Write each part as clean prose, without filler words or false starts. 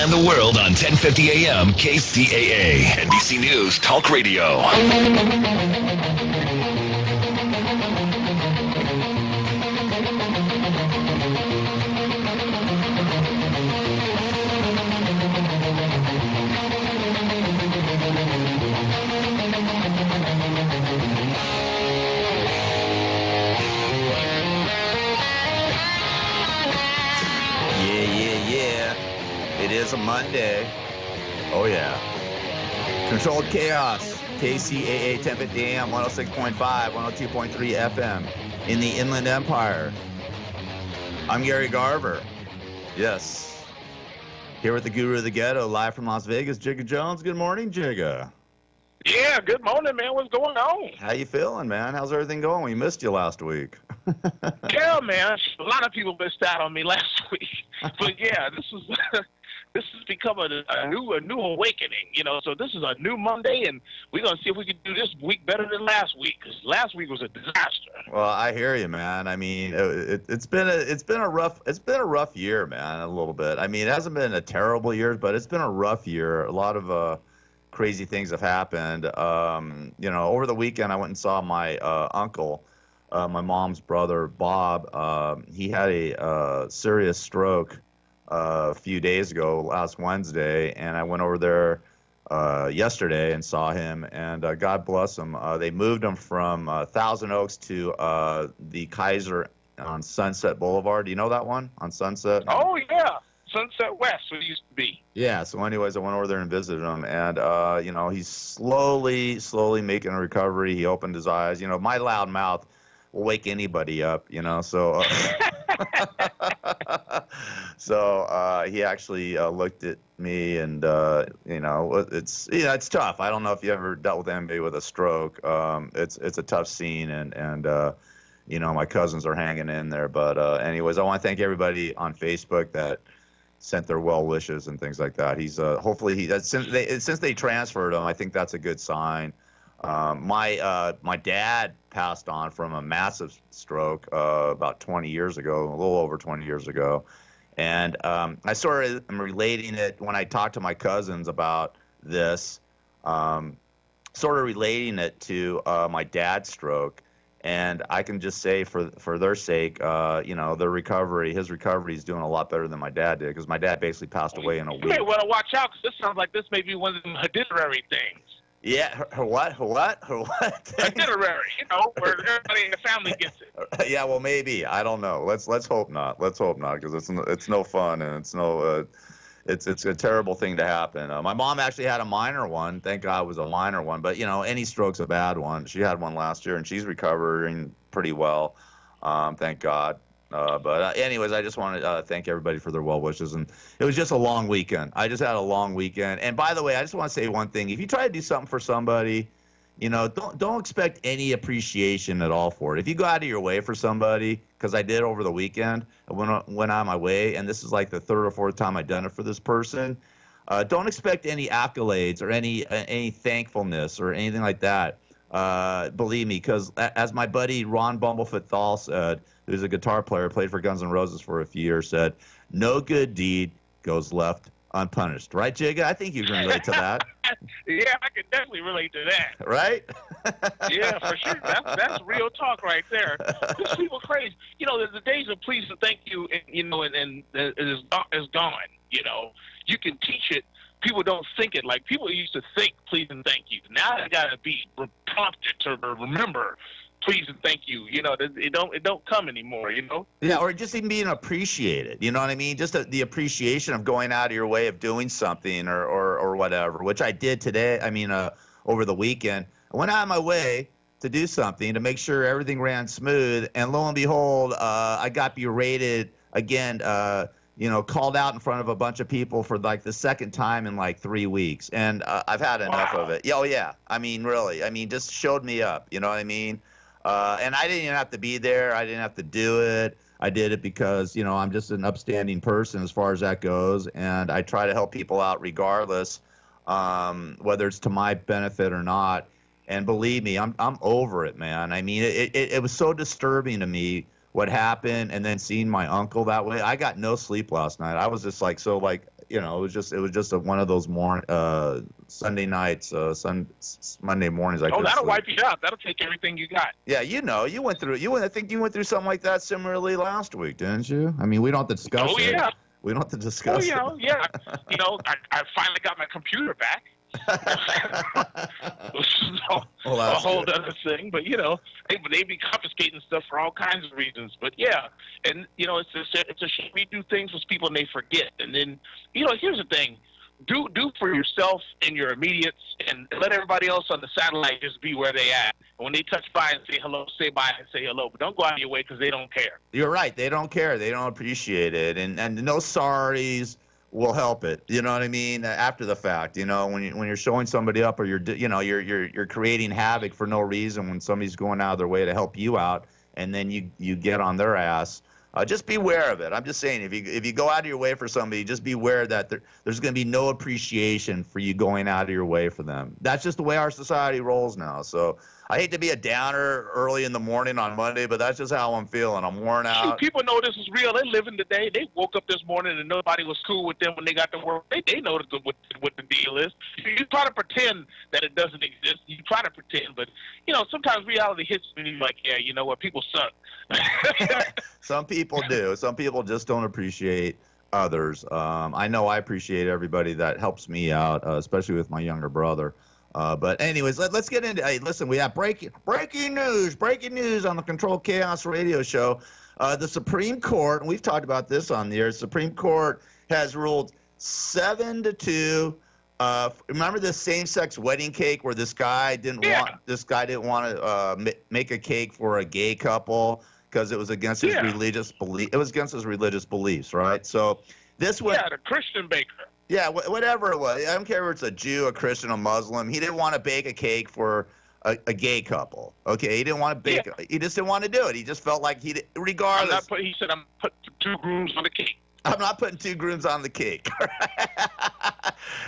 and the world on 1050 AM KCAA, NBC News Talk Radio. It is a Monday. Oh, yeah. Controlled Chaos. KCAA 1050 AM, 106.5, 102.3 FM in the Inland Empire. I'm Gary Garver. Yes. Here with the Guru of the Ghetto, live from Las Vegas, Jigga Jones. Good morning, Jigga. Yeah, good morning, man. What's going on? How you feeling, man? How's everything going? We missed you last week. Yeah, man. A lot of people missed out on me last week. But, yeah, this has become a new awakening, you know. So this is a new Monday, and we're gonna see if we can do this week better than last week, because last week was a disaster. Well, I hear you, man. I mean, it's been a rough year, man. A little bit. I mean, it hasn't been a terrible year, but it's been a rough year. A lot of crazy things have happened. You know, over the weekend, I went and saw my uncle, my mom's brother, Bob. He had a serious stroke a few days ago, last Wednesday, and I went over there yesterday and saw him, and God bless him. They moved him from Thousand Oaks to the Kaiser on Sunset Boulevard. Do you know that one on Sunset? Oh, yeah. Sunset West, it used to be. Yeah, so anyways, I went over there and visited him, and, you know, he's slowly making a recovery. He opened his eyes. You know, my loud mouth will wake anybody up, you know, so... So he actually looked at me, and you know, it's tough. I don't know if you ever dealt with anybody with a stroke. It's a tough scene, and you know, my cousins are hanging in there. But anyways, I want to thank everybody on Facebook that sent their well wishes and things like that. He's hopefully since they transferred him, I think that's a good sign. My dad passed on from a massive stroke about 20 years ago, a little over 20 years ago. And I sort of am relating it when I talk to my cousins about this, sort of relating it to my dad's stroke. And I can just say for their sake, you know, his recovery is doing a lot better than my dad did, because my dad basically passed away in a week. You may want to watch out, because this sounds like this may be one of them hereditary things. Yeah, her what? Hereditary, you know, where everybody in the family gets it. Yeah, well, maybe. I don't know. Let's hope not. Let's hope not, because it's no fun, and it's a terrible thing to happen. My mom actually had a minor one. Thank God it was a minor one. But you know, any stroke's a bad one. She had one last year, and she's recovering pretty well. Thank God. But anyways, I just want to thank everybody for their well wishes, and it was just a long weekend. I just had a long weekend. And by the way, I just want to say one thing: if you try to do something for somebody, you know, don't expect any appreciation at all for it. If you go out of your way for somebody, because I did over the weekend, I went out of my way, and this is like the third or fourth time I've done it for this person. Don't expect any accolades or any thankfulness or anything like that. Believe me, because as my buddy Ron Bumblefoot Thal said, who's a guitar player, played for Guns N' Roses for a few years, said, "No good deed goes left unpunished." Right, Jigga? I think you can relate to that. Yeah, I can definitely relate to that. Right? Yeah, for sure. That's real talk right there. These people crazy. You know, the days of please and thank you, and, you know, and it is gone. You know, you can teach it. People don't think it like people used to think please and thank you. Now they got to be prompted to remember please and thank you. You know, it don't come anymore, you know? Yeah, or just even being appreciated. You know what I mean? Just the appreciation of going out of your way of doing something or whatever, which I did today. I mean, over the weekend. I went out of my way to do something to make sure everything ran smooth, and lo and behold, I got berated again, you know, called out in front of a bunch of people for like the second time in like 3 weeks. And I've had enough of it. Oh, yeah. I mean, really. I mean, just showed me up. You know what I mean? And I didn't even have to be there. I didn't have to do it. I did it because, you know, I'm just an upstanding person as far as that goes. And I try to help people out regardless, whether it's to my benefit or not. And believe me, I'm over it, man. I mean, it was so disturbing to me what happened, and then seeing my uncle that way. I got no sleep last night. I was just like, so like, you know, it was just one of those Sunday nights, Monday mornings. Oh, that'll wipe you out. That'll take everything you got. Yeah, you know, I think you went through something like that similarly last week, didn't you? I mean, we don't have to discuss it. Oh yeah. We don't have to discuss it. Yeah. You know, I finally got my computer back. Well, a whole other thing, but you know, they be confiscating stuff for all kinds of reasons. But yeah, and you know, it's a shame we do things with people and they forget. And then, you know, here's the thing: do for yourself and your immediates, and let everybody else on the satellite just be where they at. And when they touch by and say hello, say bye and say hello, but don't go out of your way because they don't care. You're right; they don't care, they don't appreciate it, and no sorries will help it. You know what I mean? After the fact, you know, when you're showing somebody up, or you're creating havoc for no reason when somebody's going out of their way to help you out, and then you get on their ass. Just beware of it. I'm just saying, if you go out of your way for somebody, just beware that there's going to be no appreciation for you going out of your way for them. That's just the way our society rolls now. So I hate to be a downer early in the morning on Monday, but that's just how I'm feeling. I'm worn out. People know this is real. They live in the day. They woke up this morning and nobody was cool with them when they got to work. They know what the deal is. You try to pretend that it doesn't exist. You try to pretend, but you know, sometimes reality hits me and you're like, yeah, you know what, people suck. Some people do. Some people just don't appreciate others. I know I appreciate everybody that helps me out, especially with my younger brother. But anyways, let's get into. Hey, listen, we have breaking news on the Controlled Chaos Radio Show. The Supreme Court, and we've talked about this on the air. Supreme Court has ruled 7-2. Remember this same-sex wedding cake where this guy didn't want to make a cake for a gay couple because it was against his religious belief. It was against his religious beliefs, right? So this one, the Christian baker. Yeah, whatever it was. I don't care if it's a Jew, a Christian, a Muslim. He didn't want to bake a cake for a gay couple. Okay, he didn't want to bake. He just didn't want to do it. He just felt like regardless. He said, "I'm putting 2 grooms on the cake." I'm not putting 2 grooms on the cake.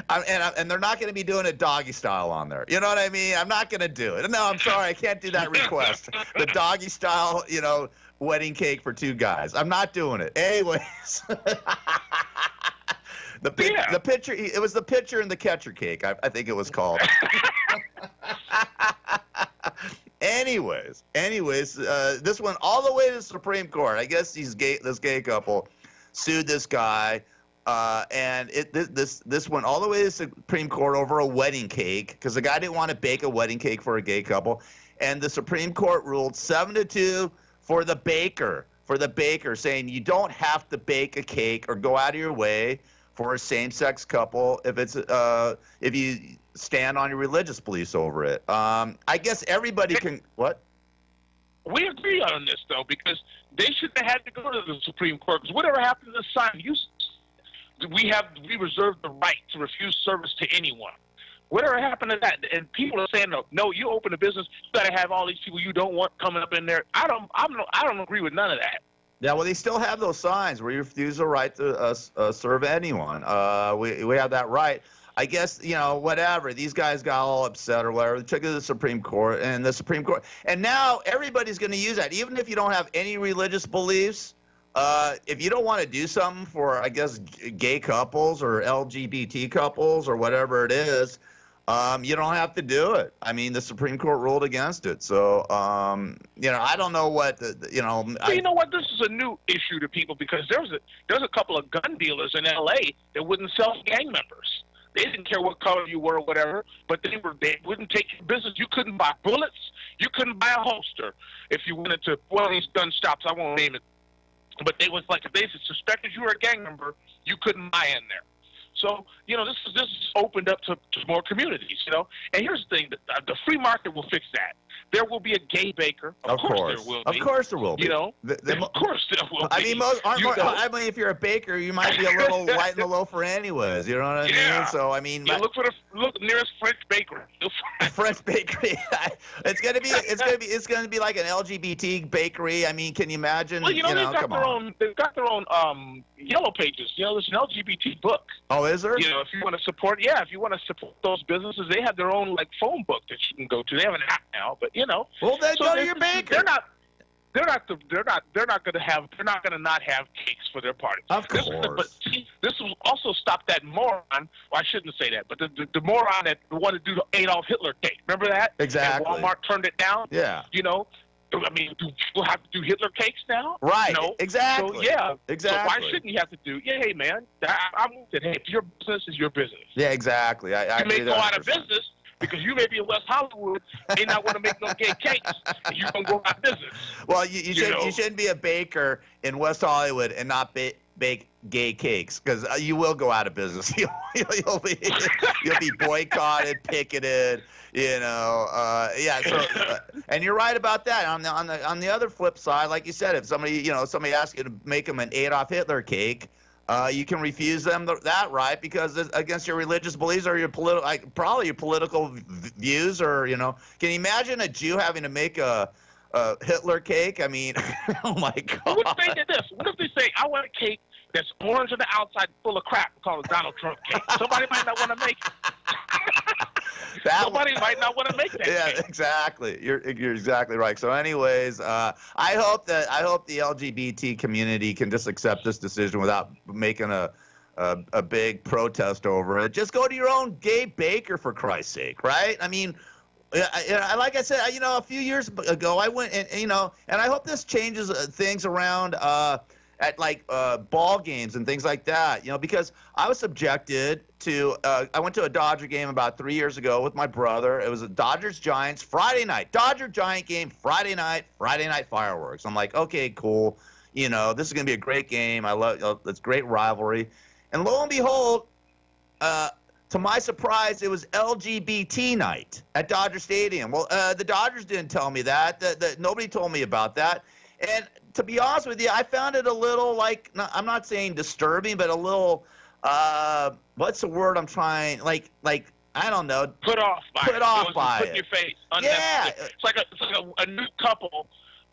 And they're not going to be doing it doggy style on there. You know what I mean? I'm not going to do it. No, I'm sorry. I can't do that request. The doggy style, you know, wedding cake for 2 guys. I'm not doing it. Anyways. The pitcher, it was the pitcher and the catcher cake, I think it was called. Anyways, this went all the way to the Supreme Court. I guess this gay couple sued this guy, and this went all the way to the Supreme Court over a wedding cake because the guy didn't want to bake a wedding cake for a gay couple, and the Supreme Court ruled 7-2 for the baker, saying you don't have to bake a cake or go out of your way for a same-sex couple if you stand on your religious beliefs over it. I guess everybody can. What? We agree on this though, because they shouldn't have had to go to the Supreme Court. Because whatever happened to the sign, we reserve the right to refuse service to anyone. Whatever happened to that? And people are saying, no, you open a business, you got to have all these people you don't want coming up in there. I don't agree with none of that. Yeah, well, they still have those signs where you refuse the right to serve anyone. We have that right. I guess, you know, whatever. These guys got all upset or whatever. They took it to the Supreme Court, and the Supreme Court. And now everybody's going to use that. Even if you don't have any religious beliefs, if you don't want to do something for, I guess, gay couples or LGBT couples or whatever it is, you don't have to do it. I mean, the Supreme Court ruled against it. So, you know, I don't know what, you know. You know what? This is a new issue to people because there's a couple of gun dealers in L.A. that wouldn't sell gang members. They didn't care what color you were or whatever, but they wouldn't take your business. You couldn't buy bullets. You couldn't buy a holster if you went into one of these gun shops. I won't name it. But they was like, if they suspected you were a gang member, you couldn't buy in there. So, you know, this is opened up to more communities, you know. And here's the thing, the free market will fix that. There will be a gay baker. Of course there will be. Of course there will be. You know, of course there will be. I mean, if you're a baker, you might be a little light in the loafer anyways. You know what I mean? So, I mean, look for the nearest French bakery. French bakery. It's gonna be like an LGBT bakery. I mean, can you imagine? Well, you know, they've got their own yellow pages. You know, there's an LGBT book. Oh, is there? You know, if you want to support those businesses, they have their own like phone book that you can go to. They have an app now, but you know. Well, then go to your baker. they're not going to not have cakes for their parties. Of course. But see, this will also stop that moron. Well, I shouldn't say that, but the moron that wanted to do the Adolf Hitler cake. Remember that? Exactly. And Walmart turned it down. Yeah. You know, I mean, do people have to do Hitler cakes now? Right. No. Exactly. So, yeah. Exactly. So why shouldn't you have to do? Yeah, hey man, I'm saying, hey, your business is your business. Yeah, exactly. I you may agree go out 100%. of business because you may be in West Hollywood, may not want to make no gay cakes, and you're gonna go out of business. Well, you shouldn't be a baker in West Hollywood and not bake gay cakes, because you will go out of business. You'll be boycotted, picketed. You know, yeah. So, and you're right about that. On the other flip side, like you said, if somebody asks you to make them an Adolf Hitler cake, you can refuse them that right, because it's against your religious beliefs or your probably your political views, or Can you imagine a Jew having to make a Hitler cake? I mean, oh my God. What if they did this? What if they say, I want a cake that's orange on the outside, full of crap, called a Donald Trump cake? Somebody might not want to make it. Somebody might not want to make that. Yeah, cake. Exactly. You're exactly right. So, anyways, I hope the LGBT community can just accept this decision without making a big protest over it. Just go to your own gay baker, for Christ's sake, right? I mean, like I said, a few years ago, I went and I hope this changes things around at ball games and things like that, because I was subjected to, I went to a Dodger game about 3 years ago with my brother. It was a Dodgers-Giants Friday night, Dodger-Giant game, Friday night fireworks. I'm like, okay, cool. This is going to be a great game. I love it's great rivalry. And lo and behold, to my surprise, it was LGBT night at Dodger Stadium. Well, the Dodgers didn't tell me that. Nobody told me about that. And to be honest with you, I found it a little I'm not saying disturbing, but a little, what's the word I'm trying, I don't know. Put off by it. Put in your face. Yeah. It's like a new couple,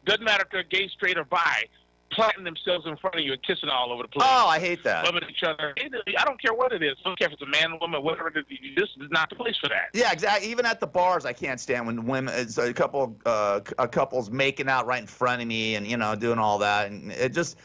doesn't matter if they're gay, straight, or bi, planting themselves in front of you and kissing all over the place. Oh, I hate that. Loving each other. I don't care what it is. I don't care if it's a man or woman, whatever it is. This is not the place for that. Yeah, exactly. Even at the bars, I can't stand when women, it's a couple's making out right in front of me and doing all that, and it's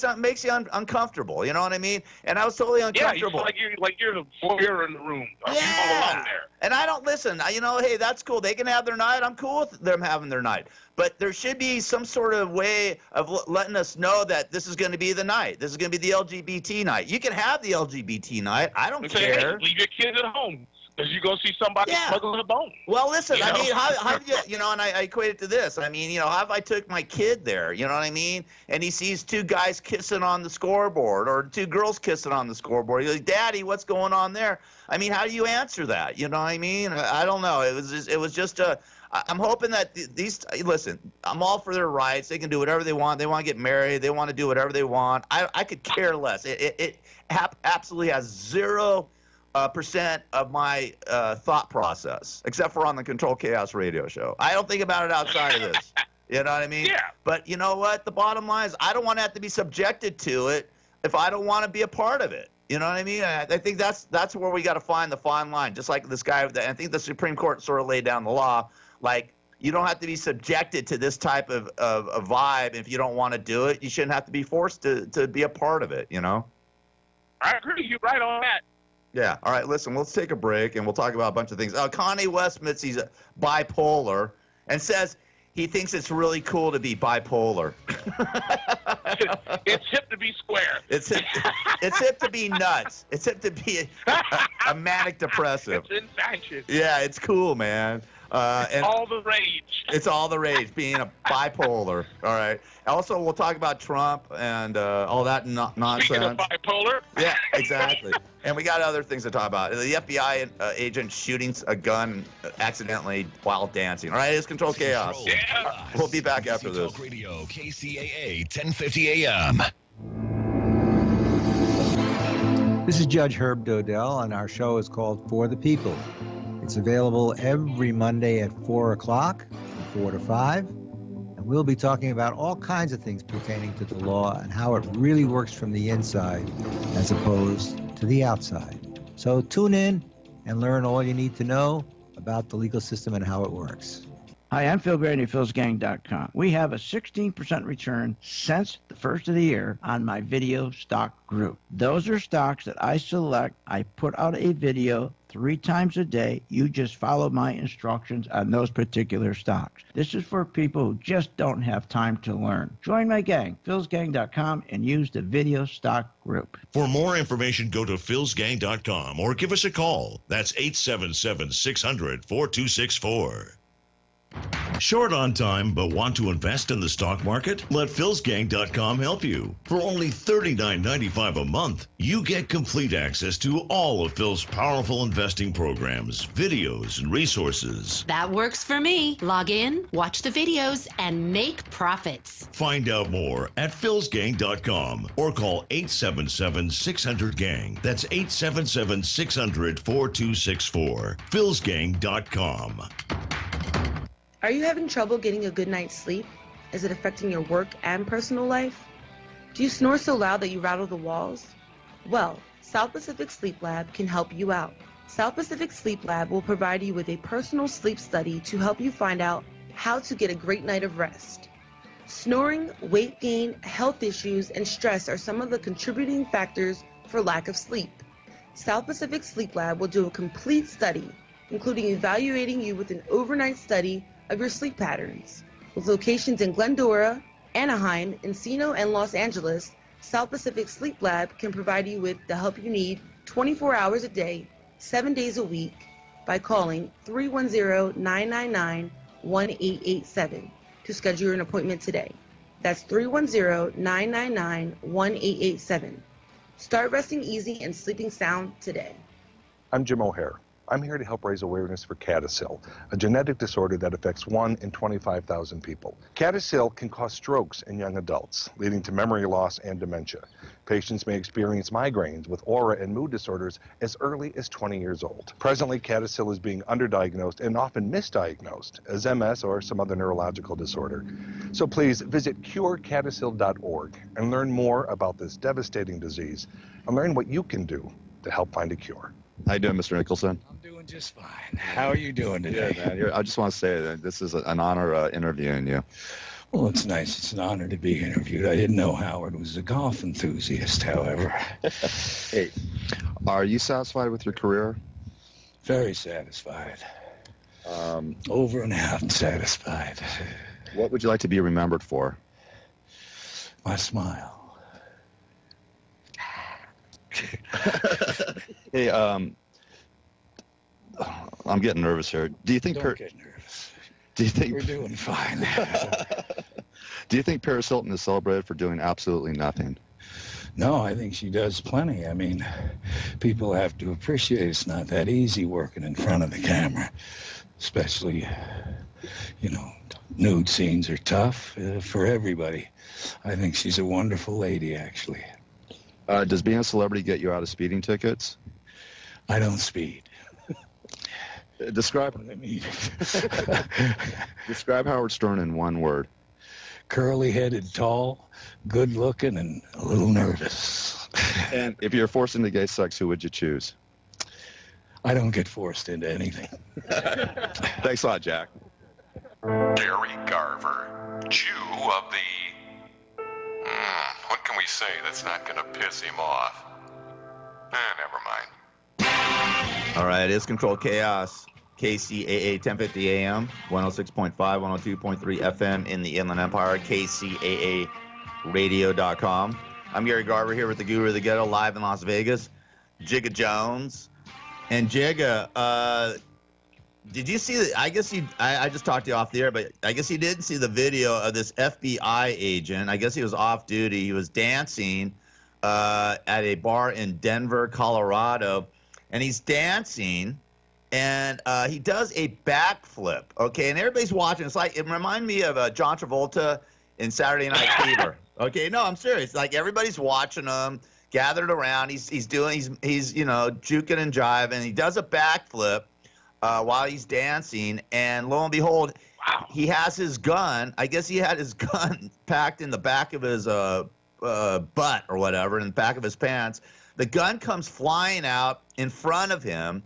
not makes you uncomfortable. You know what I mean? And I was totally uncomfortable. Yeah, you feel like you're the voyeur in the room. Yeah. And I don't listen. Hey, that's cool. They can have their night. I'm cool with them having their night. But there should be some sort of way of letting us know that this is going to be the night. This is going to be the LGBT night. You can have the LGBT night. I don't care. Hey, leave your kids at home because you're going to see somebody smuggling a bone. Well, listen, I mean, how you, and I equate it to this. I mean, how if I took my kid there, you know what I mean? And he sees two guys kissing on the scoreboard or two girls kissing on the scoreboard. He's like, Daddy, what's going on there? I mean, how do you answer that? You know what I mean? I don't know. It was just a... I'm hoping that listen, I'm all for their rights. They can do whatever they want. They want to get married. They want to do whatever they want. I could care less. It absolutely has 0% of my thought process, except for on the Control Chaos radio show. I don't think about it outside of this. You know what I mean? Yeah. But you know what? The bottom line is I don't want to have to be subjected to it if I don't want to be a part of it. You know what I mean? I think that's where we got to find the fine line. Just like this guy, I think the Supreme Court sort of laid down the law. Like, you don't have to be subjected to this type of vibe. If you don't want to do it, you shouldn't have to be forced to be a part of it, I agree. You're right on that. Yeah. All right, listen, let's take a break, and we'll talk about a bunch of things. Kanye West admits he's bipolar and says he thinks it's really cool to be bipolar. It's hip to be square. It's hip to be nuts. It's hip to be a manic depressive. It's infectious. Yeah, it's cool, man. And all the rage. It's all the rage, being a bipolar. All right. Also, we'll talk about Trump and all that nonsense. Speaking of bipolar. Yeah, exactly. And we got other things to talk about. The FBI agent shooting a gun accidentally while dancing. All right, it's Control Chaos. Yeah. We'll be back after this. Talk Radio, KCAA 1050 AM. This is Judge Herb Dodell, and our show is called For the People. It's available every Monday at 4 o'clock, from 4 to 5. And we'll be talking about all kinds of things pertaining to the law and how it really works from the inside as opposed to the outside. So tune in and learn all you need to know about the legal system and how it works. Hi, I'm Phil Grady of philsgang.com. We have a 16% return since the first of the year on my video stock group. Those are stocks that I select. I put out a video 3 times a day. You just follow my instructions on those particular stocks. This is for people who just don't have time to learn. Join my gang, philsgang.com, and use the video stock group. For more information, go to philsgang.com or give us a call. That's 877-600-4264. Short on time but want to invest in the stock market? Let philsgang.com help you. For only $39.95 a month, you get complete access to all of Phil's powerful investing programs, videos, and resources. That works for me. Log in, watch the videos, and make profits. Find out more at philsgang.com or call 877-600-GANG. That's 877-600-4264. philsgang.com. Are you having trouble getting a good night's sleep? Is it affecting your work and personal life? Do you snore so loud that you rattle the walls? Well, South Pacific Sleep Lab can help you out. South Pacific Sleep Lab will provide you with a personal sleep study to help you find out how to get a great night of rest. Snoring, weight gain, health issues, and stress are some of the contributing factors for lack of sleep. South Pacific Sleep Lab will do a complete study, including evaluating you with an overnight study of your sleep patterns. With locations in Glendora, Anaheim, Encino, and Los Angeles, South Pacific Sleep Lab can provide you with the help you need 24 hours a day, 7 days a week by calling 310-999-1887 to schedule an appointment today. That's 310-999-1887. Start resting easy and sleeping sound today. I'm Jim O'Hare. I'm here to help raise awareness for CADASIL, a genetic disorder that affects 1 in 25,000 people. CADASIL can cause strokes in young adults, leading to memory loss and dementia. Patients may experience migraines with aura and mood disorders as early as 20 years old. Presently, CADASIL is being underdiagnosed and often misdiagnosed as MS or some other neurological disorder. So please visit curecadasil.org and learn more about this devastating disease and learn what you can do to help find a cure. How you doing, Mr. Nicholson? I'm doing just fine. How are you doing today? Yeah, man. I just want to say that this is an honor interviewing you. Well, it's nice. It's an honor to be interviewed. I didn't know Howard was a golf enthusiast, however. Hey, are you satisfied with your career? Very satisfied. Over and out satisfied. What would you like to be remembered for? My smile. Hey, I'm getting nervous here. Do you think? Don't get nervous. Do you think we're doing fine? Do you think Paris Hilton is celebrated for doing absolutely nothing? No, I think she does plenty. I mean, people have to appreciate it's not that easy working in front of the camera, especially, you know, nude scenes are tough for everybody. I think she's a wonderful lady, actually. Does being a celebrity get you out of speeding tickets? I don't speed. Describe what I mean. Describe Howard Stern in one word. Curly-headed, tall, good-looking, and a little nervous. And if you're forced into gay sex, who would you choose? I don't get forced into anything. Thanks a lot, Jack. Gary Garver, Jew of the... what can we say that's not going to piss him off? Never mind. All right, it's Controlled Chaos. KCAA 1050 AM, 106.5, 102.3 FM in the Inland Empire, KCAAradio.com. I'm Gary Garver here with the Guru of the Ghetto, live in Las Vegas, Jigga Jones. And Jigga, did you see I guess I just talked to you off the air, but I guess you didn't see the video of this FBI agent. I guess he was off duty. He was dancing at a bar in Denver, Colorado, and he's dancing. And he does a backflip, okay? And everybody's watching. It reminded me of John Travolta in Saturday Night Fever. Okay, no, I'm serious. Like everybody's watching him, gathered around. He's you know, juking and jiving. He does a backflip while he's dancing, and lo and behold, he has his gun. I guess he had his gun packed in the back of his butt or whatever, in the back of his pants. The gun comes flying out in front of him.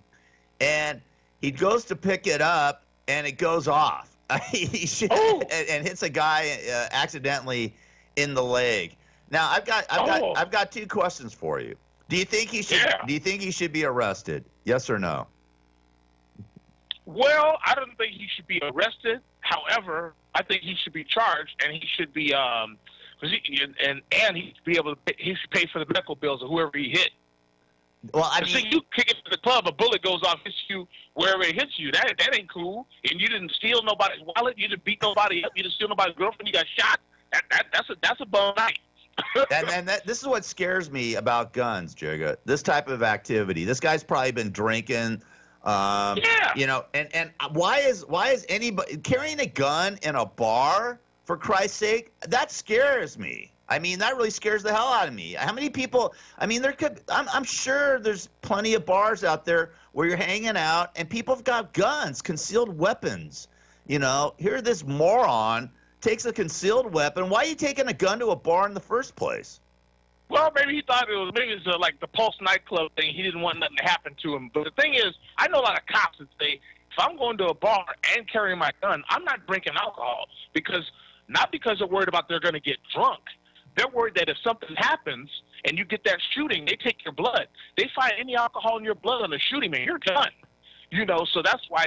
And he goes to pick it up, and it goes off. He shoots Oh. and hits a guy accidentally in the leg. Now I've got two questions for you. Do you think he should? Yeah. Do you think he should be arrested? Yes or no? Well, I don't think he should be arrested. However, I think he should be charged, and he should be and he should be able to he should pay for the medical bills of whoever he hit. Well, I See, mean, you kick it to the club, a bullet goes off, hits you wherever it hits you. That ain't cool. And you didn't steal nobody's wallet. You didn't beat nobody up. You didn't steal nobody's girlfriend. You got shot. That's a bum night. and this is what scares me about guns, Jigga. This type of activity. This guy's probably been drinking. Yeah. You know, and why is anybody carrying a gun in a bar, for Christ's sake? That scares me. I mean, that really scares the hell out of me. How many people? I mean, I'm sure there's plenty of bars out there where you're hanging out and people have got guns, concealed weapons. You know, here this moron takes a concealed weapon. Why are you taking a gun to a bar in the first place? Well, maybe he thought it was like the Pulse nightclub thing. He didn't want nothing to happen to him. But the thing is, I know a lot of cops that say, if I'm going to a bar and carrying my gun, I'm not drinking alcohol not because they're worried about they're going to get drunk. They're worried that if something happens and you get that shooting, they take your blood. They find any alcohol in your blood on the shooting, man, you're done. You know, so that's why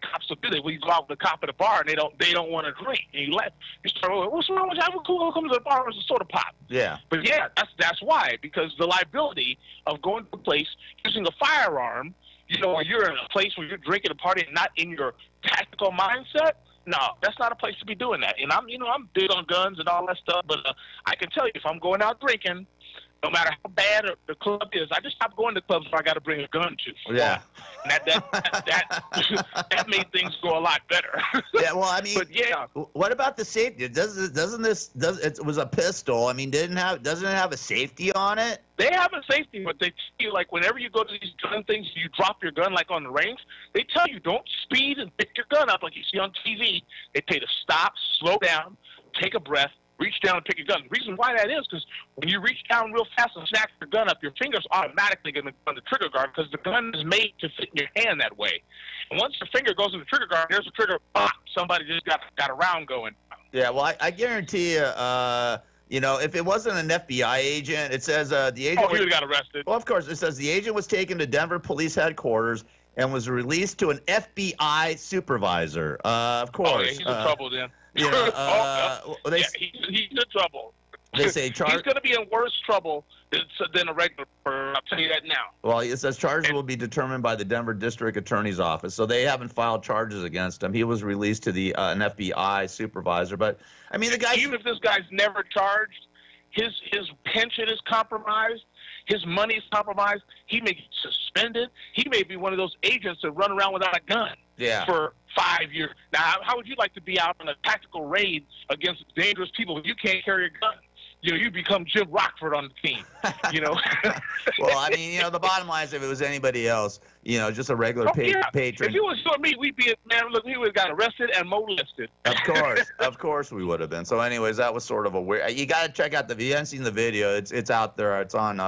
cops will do that. When you go out with a cop at a bar and they don't want to drink, and you start, what's wrong with you? I'm cool. Come to the bar, it's a soda pop. Yeah. But yeah, that's why, because the liability of going to a place using a firearm, you know, when you're in a place where you're drinking a party and not in your tactical mindset. No, that's not a place to be doing that. And I'm big on guns and all that stuff, but I can tell you, if I'm going out drinking, no matter how bad the club is, I just stopped going to clubs where I got to bring a gun to. Yeah. And that made things go a lot better. Yeah, well, I mean, but yeah. What about the safety? It was a pistol. I mean, doesn't it have a safety on it? They have a safety, but they tell you, like, whenever you go to these gun things, you drop your gun, like on the range, they tell you don't speed and pick your gun up like you see on TV. They tell you to stop, slow down, take a breath, reach down and pick your gun. The reason why that is because when you reach down real fast and snatch your gun up, your finger's automatically going to go on the trigger guard because the gun is made to fit in your hand that way. And once your finger goes in the trigger guard, there's a trigger, pop, somebody just got a round going. Yeah, well, I guarantee you, you know, if it wasn't an FBI agent, it says the agent. Oh, he would have got arrested. Well, of course, it says the agent was taken to Denver police headquarters and was released to an FBI supervisor. Of course. Oh, yeah, he's in trouble then. You know, he's in trouble. They say he's going to be in worse trouble than a regular person. I'll tell you that now. Well, it says charges will be determined by the Denver District Attorney's Office. So they haven't filed charges against him. He was released to an FBI supervisor. But, I mean, the guy... Even if this guy's never charged, his pension is compromised, his money is compromised, he may get suspended. He may be one of those agents that run around without a gun for 5 years. Now, how would you like to be out on a tactical raid against dangerous people when you can't carry a gun? You know, you become Jim Rockford on the team, you know. Well, I mean, you know, the bottom line is if it was anybody else, you know, just a regular patron. If it was for me, we'd be, man, look, we would have got arrested and molested. Of course we would have been. So anyways, that was sort of a weird, you got to check out if you haven't seen the video, it's out there. It's on,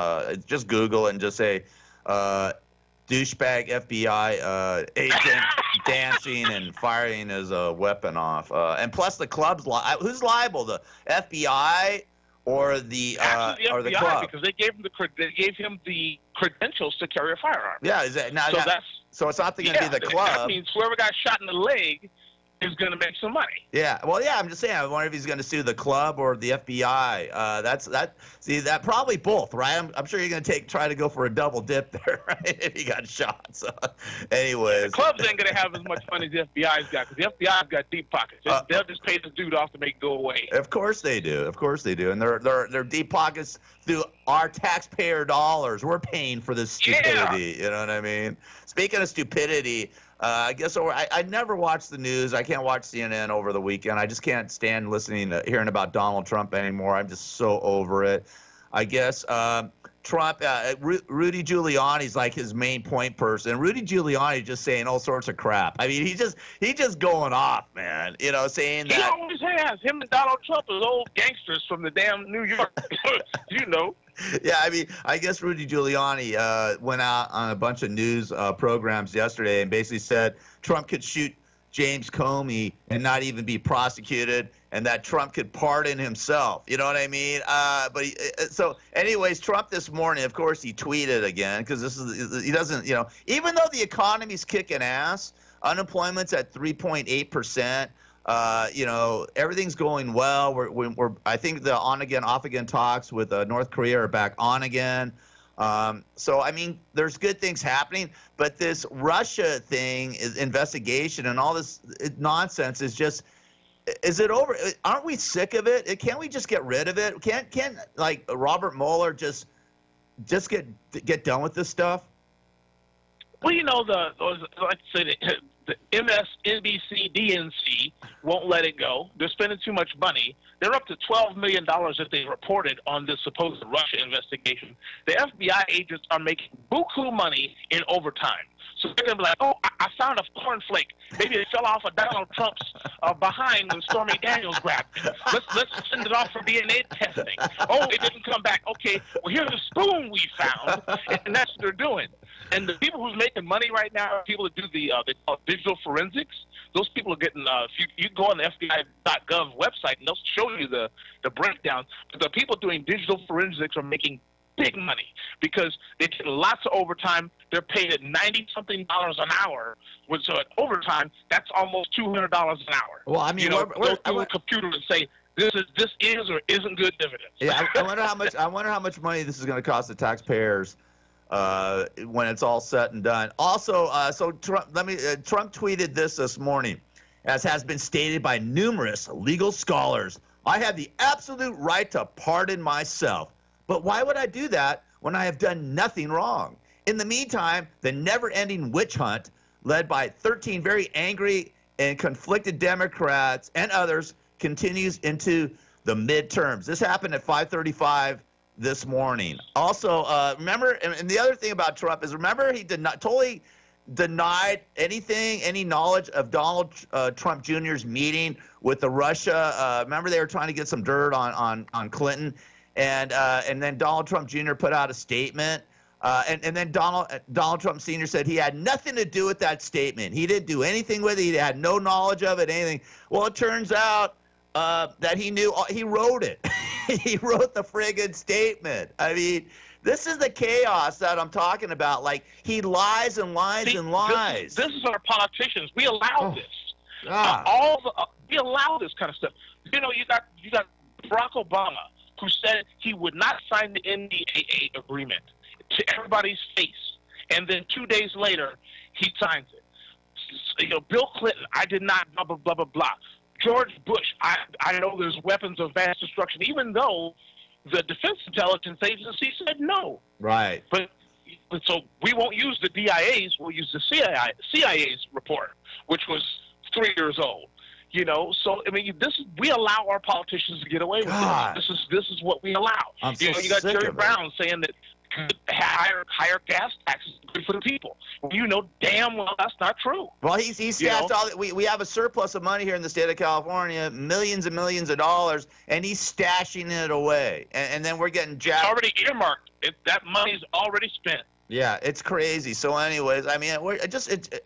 just Google and just say, douchebag FBI agent dancing and firing his weapon off. And plus the club's, who's liable, the FBI or the Actually, or the FBI, club? because they gave him the credentials to carry a firearm. Yeah, is that now? So it's not going to be the club. That means whoever got shot in the leg is going to make some money. Yeah, well, yeah, I'm just saying. I wonder if he's going to sue the club or the FBI. See, that probably both, right? I'm sure you're going to try to go for a double dip there, right? If he got shot. So, anyways, the clubs ain't going to have as much money as the FBI's got, because the FBI's got deep pockets. They'll just pay the dude off to make it go away. Of course they do. Of course they do. And they're deep pockets through our taxpayer dollars. We're paying for this stupidity. Yeah. You know what I mean? Speaking of stupidity. I guess I never watch the news. I can't watch CNN over the weekend. I just can't stand hearing about Donald Trump anymore. I'm just so over it. I guess Trump, Rudy Giuliani's like his main point person. Rudy Giuliani just saying all sorts of crap. I mean, he just going off, man. You know, saying that. He always has. Him and Donald Trump is old gangsters from the damn New York. You know. Yeah, I mean, I guess Rudy Giuliani went out on a bunch of news programs yesterday and basically said Trump could shoot James Comey and not even be prosecuted, and that Trump could pardon himself. You know what I mean? So anyways, Trump this morning, of course, he tweeted again because he doesn't, even though the economy's kicking ass, unemployment's at 3.8%. Everything's going well. I think the on again, off again talks with North Korea are back on again. So I mean, there's good things happening, but this Russia thing, investigation, and all this nonsense is it over? Aren't we sick of it? Can't we just get rid of it? Can't like Robert Mueller just get done with this stuff? Well, like I say, the MSNBC DNC won't let it go. They're spending too much money. They're up to $12 million that they reported on this supposed Russia investigation. The FBI agents are making buku money in overtime. So they're going to be like, oh, I found a cornflake. Maybe it fell off of Donald Trump's behind when Stormy Daniels grabbed it. Let's send it off for DNA testing. Oh, it didn't come back. Okay, well, here's a spoon we found, and that's what they're doing. And the people who's making money right now are people that do they call it digital forensics. Those people are getting, you go on the FBI.gov website, and they'll show you the breakdown. But the people doing digital forensics are making big money because they get lots of overtime. They're paid at $90-something an hour. So at overtime, that's almost $200 an hour. Well, I mean, go to a computer and say, this is or isn't good dividends. Yeah, I wonder how much money this is going to cost the taxpayers when it's all said and done. Also, so Trump tweeted this morning, as has been stated by numerous legal scholars. I have the absolute right to pardon myself. But why would I do that when I have done nothing wrong? In the meantime, the never-ending witch hunt led by 13 very angry and conflicted Democrats and others continues into the midterms. This happened at 5:35 this morning. Also, remember, and the other thing about Trump is, remember, he totally denied any knowledge of Donald Trump Jr.'s meeting with the Russia. Remember, they were trying to get some dirt on Clinton. And then Donald Trump Jr. put out a statement, and then Donald Trump Sr. said he had nothing to do with that statement. He didn't do anything with it. He had no knowledge of it, anything. Well, it turns out that he knew. He wrote it. He wrote the friggin' statement. I mean, this is the chaos that I'm talking about. Like, he lies and lies and lies. This is our politicians. We allow this. We allow this kind of stuff. You got Barack Obama, who said he would not sign the NDAA agreement to everybody's face. And then 2 days later, he signs it. Bill Clinton, I did not, blah, blah, blah, blah, blah. George Bush, I know there's weapons of mass destruction, even though the Defense Intelligence Agency said no. Right. But so we won't use the DIA's, we'll use the CIA's report, which was 3 years old. So I mean, we allow our politicians to get away with this. This is what we allow. You got Jerry Brown saying that higher gas taxes are good for the people. Well, damn well that's not true. Well, he's stashed all. We have a surplus of money here in the state of California, millions and millions of dollars, and he's stashing it away. And then we're getting jacked. It's already earmarked. That money's already spent. Yeah, it's crazy. So, anyways, I mean,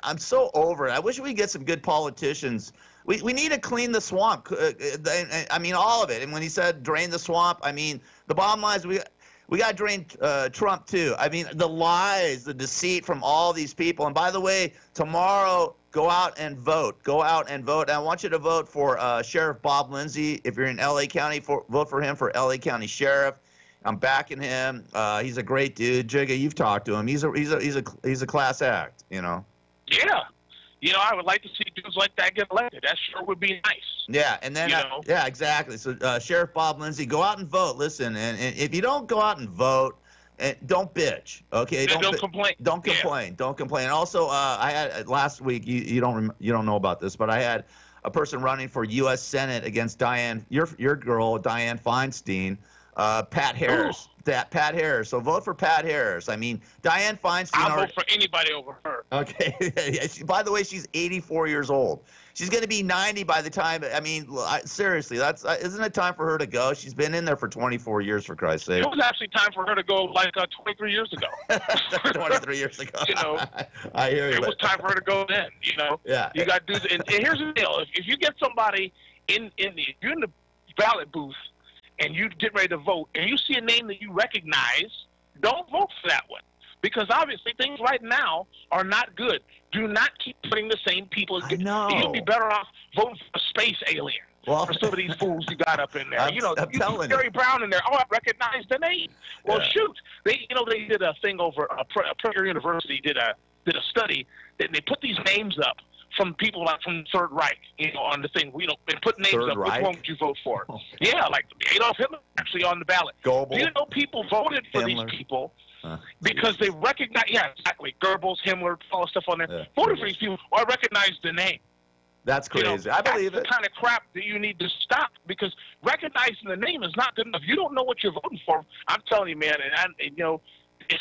I'm so over it. I wish we could get some good politicians. We need to clean the swamp. I mean, all of it. And when he said drain the swamp, I mean, the bottom line is we got to drain Trump too. I mean, the lies, the deceit from all these people. And by the way, tomorrow, go out and vote. Go out and vote. And I want you to vote for Sheriff Bob Lindsay. If you're in L.A. County, vote for him for L.A. County Sheriff. I'm backing him. He's a great dude. Jigga, you've talked to him. He's a class act. Yeah. I would like to see dudes like that get elected. That sure would be nice. Yeah, and then yeah, exactly. So Sheriff Bob Lindsay, go out and vote. Listen, and if you don't go out and vote, don't bitch. Okay, don't complain. Don't complain. Don't complain. Also, I had last week. You don't know about this, but I had a person running for U.S. Senate against Dianne, your girl, Dianne Feinstein. Pat Harris. Pat Harris. So vote for Pat Harris. I mean, Dianne Feinstein. I'll vote for anybody over her. Okay. By the way, she's 84 years old. She's going to be 90 by the time. I mean, seriously, isn't it time for her to go? She's been in there for 24 years, for Christ's sake. It was actually time for her to go like 23 years ago. 23 years ago. You know, I hear you. It was time for her to go then. You know. Yeah. You got to do. And here's the deal: if you get somebody if you're in the ballot booth and you get ready to vote, and you see a name that you recognize, don't vote for that one. Because obviously things right now are not good. Do not keep putting the same people. I know. You'd be better off voting for a space alien. Well, for some of these fools you got up in there. I'm you telling put Gary Brown in there. Oh, I recognize the name. Well, shoot. They did a thing over Prager University did a study that they put these names up from people like from the Third Reich, on the thing. And put names Third up. Reich? Which one would you vote for? Yeah, like Adolf Hitler actually on the ballot. Goebbels. Do you know people voted for Himmler. these people because they recognize? Yeah, exactly. Goebbels, Himmler, all the stuff on there. Yeah. Voted for these people. Or recognize the name. That's crazy. I believe that's it. the kind of crap that you need to stop, because recognizing the name is not good enough. You don't know what you're voting for. I'm telling you, man. And if you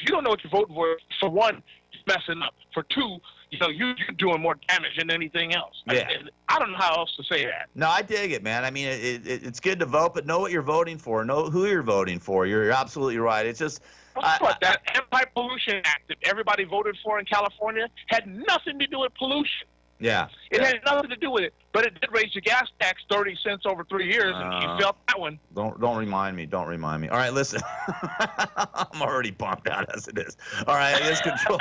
don't know what you're voting for one, you're messing up. For two, you're doing more damage than anything else. Yeah. I don't know how else to say that. No, I dig it, man. I mean, it's good to vote, but know what you're voting for. Know who you're voting for. You're absolutely right. It's just that Anti-Pollution Act that everybody voted for in California had nothing to do with pollution. Yeah. It had nothing to do with it, but it did raise your gas tax 30 cents over 3 years, and you felt that one. Don't remind me. Don't remind me. All right, listen. I'm already bummed out as it is. All right, I guess control.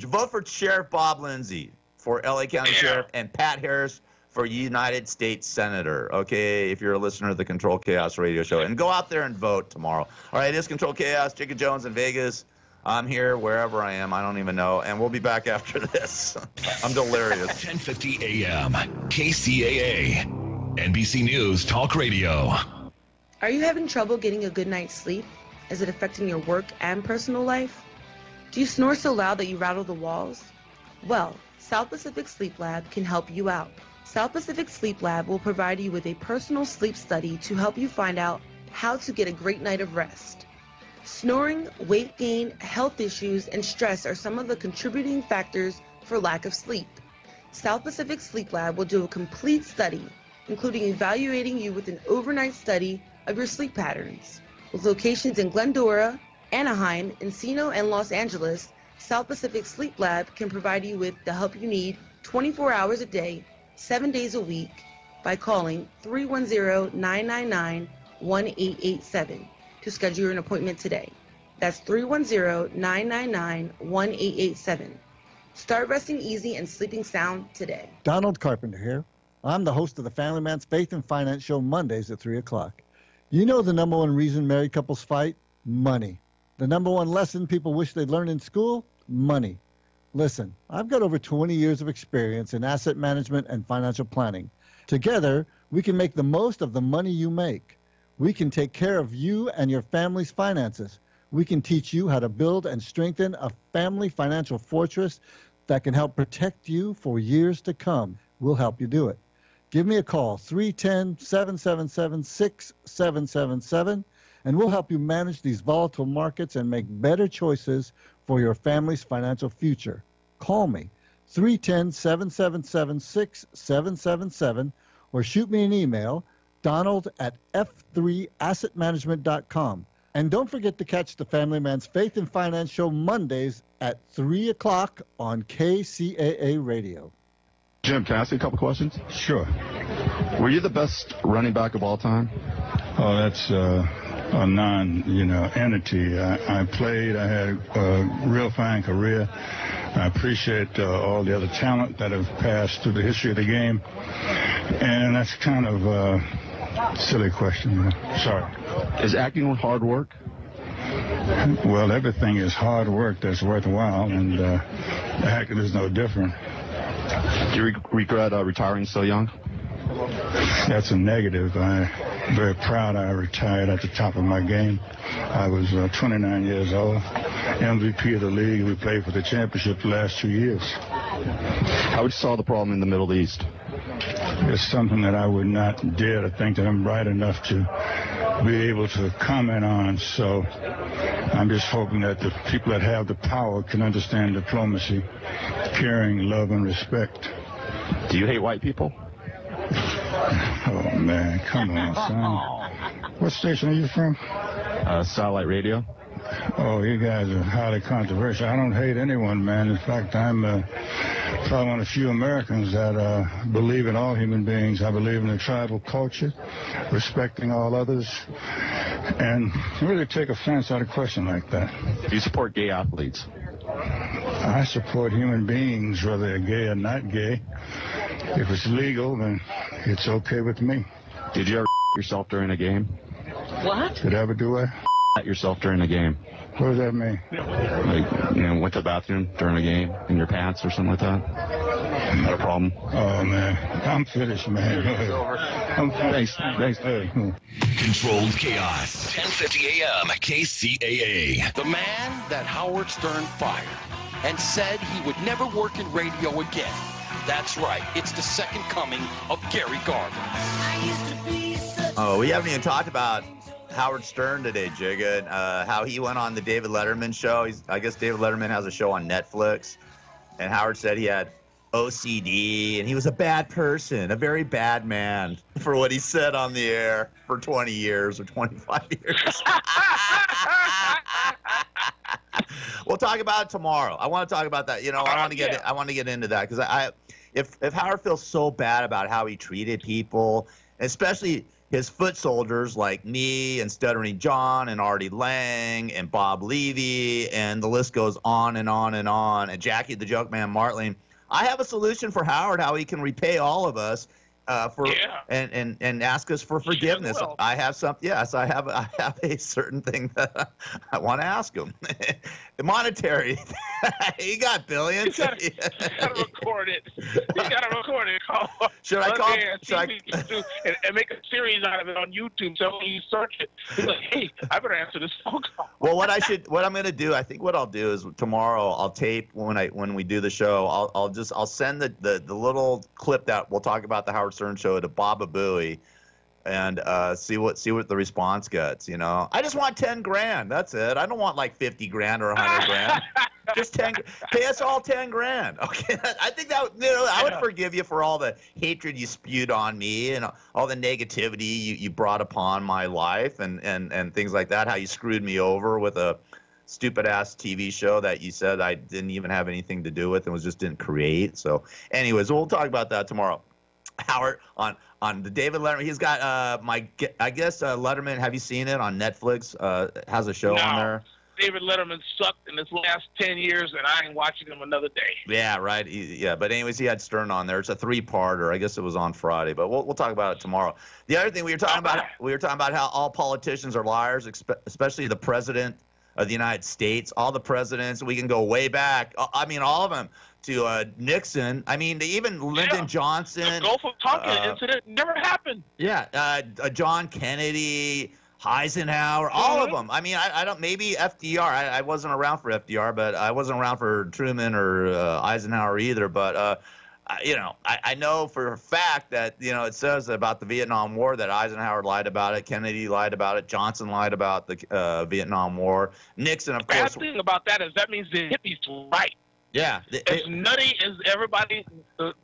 Vote for Sheriff Bob Lindsay for LA County Sheriff, and Pat Harris for United States Senator. Okay, if you're a listener of the Control Chaos radio show, and go out there and vote tomorrow. All right, it is Control Chaos. Jacob Jones in Vegas. I'm here wherever I am. I don't even know. And we'll be back after this. I'm delirious. 10:50 a.m. KCAA. NBC News Talk Radio. Are you having trouble getting a good night's sleep? Is it affecting your work and personal life? Do you snore so loud that you rattle the walls? Well, South Pacific Sleep Lab can help you out. South Pacific Sleep Lab will provide you with a personal sleep study to help you find out how to get a great night of rest. Snoring, weight gain, health issues, and stress are some of the contributing factors for lack of sleep. South Pacific Sleep Lab will do a complete study, including evaluating you with an overnight study of your sleep patterns. With locations in Glendora, Anaheim, Encino, and Los Angeles, South Pacific Sleep Lab can provide you with the help you need 24 hours a day, 7 days a week by calling 310-999-1887 to schedule an appointment today. That's 310-999-1887. Start resting easy and sleeping sound today. Donald Carpenter here. I'm the host of the Family Man's Faith and Finance Show Mondays at 3 o'clock. You know the number one reason married couples fight? Money. The number one lesson people wish they'd learned in school? Money. Listen, I've got over 20 years of experience in asset management and financial planning. Together, we can make the most of the money you make. We can take care of you and your family's finances. We can teach you how to build and strengthen a family financial fortress that can help protect you for years to come. We'll help you do it. Give me a call, 310-777-6777, and we'll help you manage these volatile markets and make better choices for your family's financial future. Call me, 310-777-6777, or shoot me an email, Donald@f3assetmanagement.com. And don't forget to catch the Family Man's Faith and Finance Show Mondays at 3 o'clock on KCAA Radio. Jim, can I ask you a couple questions? Sure. Were you the best running back of all time? Oh, that's a entity. I played. I had a real fine career. I appreciate all the other talent that have passed through the history of the game. And that's kind of a silly question. Sorry. Is acting hard work? Well, everything is hard work that's worthwhile, and acting is no different. Do you regret retiring so young? That's a negative. I'm very proud I retired at the top of my game. I was 29 years old, MVP of the league. We played for the championship the last 2 years. How would you solve the problem in the Middle East? is something that I would not dare to think that I'm bright enough to be able to comment on. So I'm just hoping that the people that have the power can understand diplomacy, caring, love, and respect. Do you hate white people? Oh, man, come on, son. What station are you from? Satellite radio. Oh, you guys are highly controversial. I don't hate anyone, man. In fact, I'm probably one of the few Americans that believe in all human beings. I believe in the tribal culture, respecting all others, and really take offense at a question like that. Do you support gay athletes? I support human beings, whether they're gay or not gay. If it's legal, then it's okay with me. Did you ever yourself during a game? What? Did I ever do it? Yourself during a game? What does that mean? Like, went to the bathroom during a game in your pants or something like that? Not a problem? Oh, man. I'm finished, man. Thanks. Controlled chaos. 10:50 a.m. KCAA. The man that Howard Stern fired and said he would never work in radio again. That's right. It's the second coming of Gary Garver. Oh, we haven't even talked about Howard Stern today, Jigga, how he went on the David Letterman show. I guess David Letterman has a show on Netflix, and Howard said he had OCD, and he was a bad person, a very bad man for what he said on the air for 20 years or 25 years. We'll talk about it tomorrow. I want to talk about that. You know, I want to get into that because if Howard feels so bad about how he treated people, especially his foot soldiers like me and Stuttering John and Artie Lang and Bob Levy, and the list goes on and on and on, and Jackie the Joke Man Martling, I have a solution for Howard how he can repay all of us and ask us for forgiveness. I have something. Yes, I have a certain thing that I want to ask him. Monetary. He got billions. You gotta record it. You gotta record it. Should I call? And make a series out of it on YouTube. So when you search it, you're like, hey, I better answer this phone call. Well, what I'm gonna do, I think what I'll do is tomorrow I'll tape when we do the show. I'll send the little clip that we'll talk about the Howard Stern show to Baba Booey, and see what the response gets. You know, I just want 10 grand. That's it. I don't want like 50 grand or 100 grand. Just 10. Pay us all 10 grand. Okay. I think that I would forgive you for all the hatred you spewed on me and all the negativity you brought upon my life and things like that. How you screwed me over with a stupid ass TV show that you said I didn't even have anything to do with and didn't create. So, anyways, we'll talk about that tomorrow. Howard on the David Letterman. He's got I guess Letterman. Have you seen it on Netflix? Has a show on there. David Letterman sucked in his last 10 years, and I ain't watching him another day. Yeah, right. But anyways, he had Stern on there. It's a 3-parter. I guess it was on Friday, but we'll talk about it tomorrow. The other thing we were talking about how all politicians are liars, especially the president of the United States. All the presidents. We can go way back. I mean, all of them. To Nixon. I mean, even Lyndon Johnson. The Gulf of Tonkin incident never happened. Yeah, John Kennedy, Eisenhower, all of them. I mean, I don't. Maybe FDR. I wasn't around for FDR, but I wasn't around for Truman or Eisenhower either. But I know for a fact that it says about the Vietnam War that Eisenhower lied about it, Kennedy lied about it, Johnson lied about the Vietnam War, Nixon, of course. The bad thing about that is that means the hippies were right. Yeah. As nutty as everybody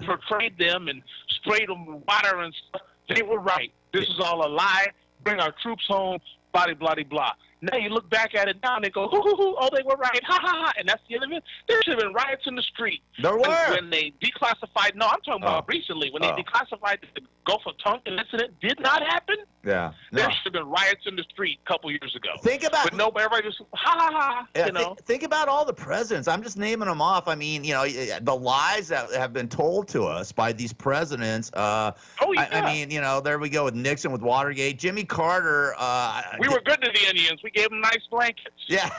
portrayed them and sprayed them with water and stuff, they were right. This is all a lie. Bring our troops home, blah, blah, blah, blah. Now you look back at it now and they go, hoo, hoo, hoo, oh, they were right, ha, ha, ha, and that's the end of it. There should have been riots in the street. There were. When they declassified, no, I'm talking about recently, when they declassified the Gulf of Tonkin incident did not happen. Yeah. There should have been riots in the street a couple years ago. Think about But nobody, everybody just, ha, ha, ha, yeah, think about all the presidents. I'm just naming them off. I mean, the lies that have been told to us by these presidents. I mean, there we go with Nixon, with Watergate. Jimmy Carter. We were good to the Indians. We gave them nice blankets. Yeah.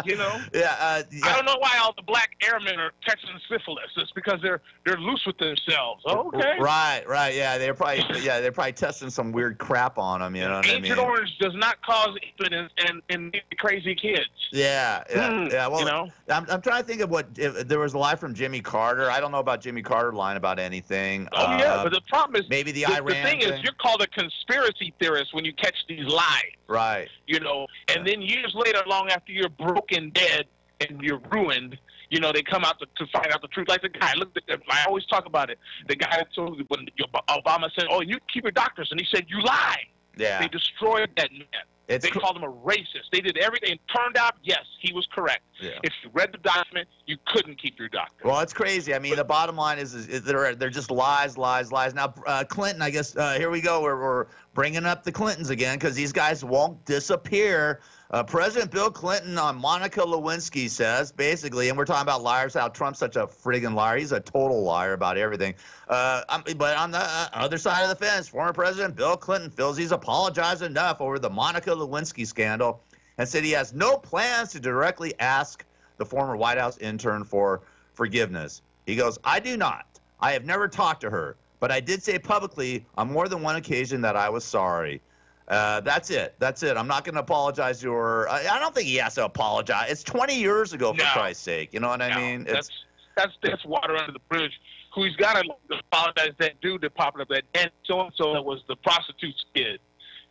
You know. Yeah. I don't know why all the black airmen are catching syphilis. It's because they're loose with themselves. Oh, okay. Right. Yeah, they're probably testing some weird crap on them. You know what I mean? Agent Orange does not cause impotence and crazy kids. Yeah. Well, you know, I'm trying to think of if there was a lie from Jimmy Carter. I don't know about Jimmy Carter lying about anything. Oh yeah, but the problem is maybe the Iran thing is you're called a conspiracy theorist when you catch these lies. Right. You know, and then years later, long after you're broken, dead, and you're ruined, you know, they come out to find out the truth. Like the guy, I always talk about it. The guy that told when Obama said, "Oh, you keep your doctors," and he said, "You lie." Yeah. They destroyed that man. They called him a racist. They did everything. It turned out, yes, he was correct. Yeah. If you read the document, you couldn't keep your doctor. Well, it's crazy. I mean, the bottom line is they're just lies. Now, Clinton, I guess, here we go. We're bringing up the Clintons again because these guys won't disappear. President Bill Clinton on Monica Lewinsky says, basically, and we're talking about liars, how Trump's such a friggin' liar. He's a total liar about everything. But on the other side of the fence, former President Bill Clinton feels he's apologized enough over the Monica Lewinsky scandal and said he has no plans to directly ask the former White House intern for forgiveness. He goes, "I do not. I have never talked to her, but I did say publicly on more than one occasion that I was sorry." That's it. I'm not going to apologize to her. I don't think he has to apologize. It's 20 years ago, for Christ's sake. You know what I mean? That's water under the bridge. Who he's got to apologize that dude that popped up, that and so-and-so that was the prostitute's kid,